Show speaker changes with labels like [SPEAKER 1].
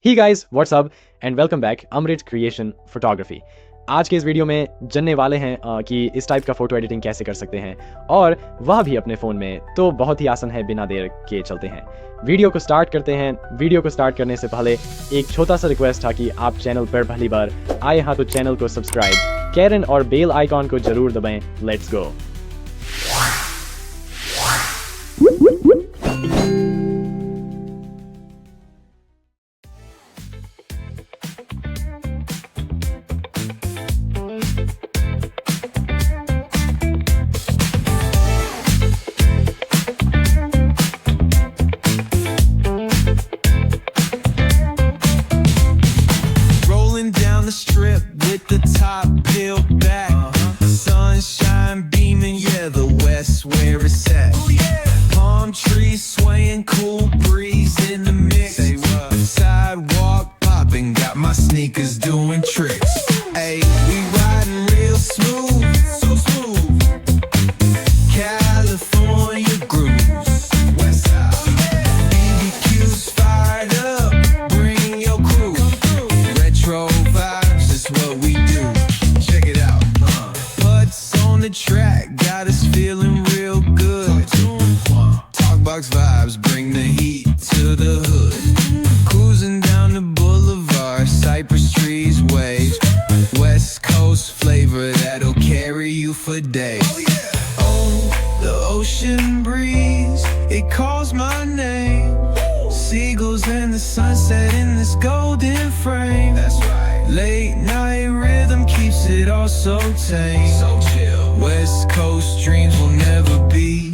[SPEAKER 1] He guys what's up and welcome back Amrit creation photography. आज के इस वीडियो में जानने वाले हैं कि इस टाइप का फोटो एडिटिंग कैसे कर सकते हैं और वह भी अपने फ़ोन में। तो बहुत ही आसान है, बिना देर के चलते हैं वीडियो को स्टार्ट करते हैं। वीडियो को स्टार्ट करने से पहले एक छोटा सा रिक्वेस्ट था कि आप चैनल पर पहली बार आए हैं तो चैनल को सब्सक्राइब करें और बेल आइकॉन को जरूर दबाएं। Let's go.
[SPEAKER 2] The strip with the top peeled back, sunshine beaming, yeah, the west where it's at. Palm trees swaying, cool breeze in the mix. Sidewalk popping, got my sneakers doing tricks. Ayy, we riding real smooth, so smooth. California grooves, west side. BBQ's fired up, bring your crew. Retro vibes is what we do. Check it out. Putts on the track, got us feeling real good. Talkbox vibes, bring the heat to the hood. Cruising down the boulevard, cypress trees wave. West Coast flavor that'll carry you for days. Oh, the ocean breeze, it calls my name. Seagulls and the sunset in this golden frame. That's right. Late night rhythm keeps it all so tame. So chill. West Coast dreams will never be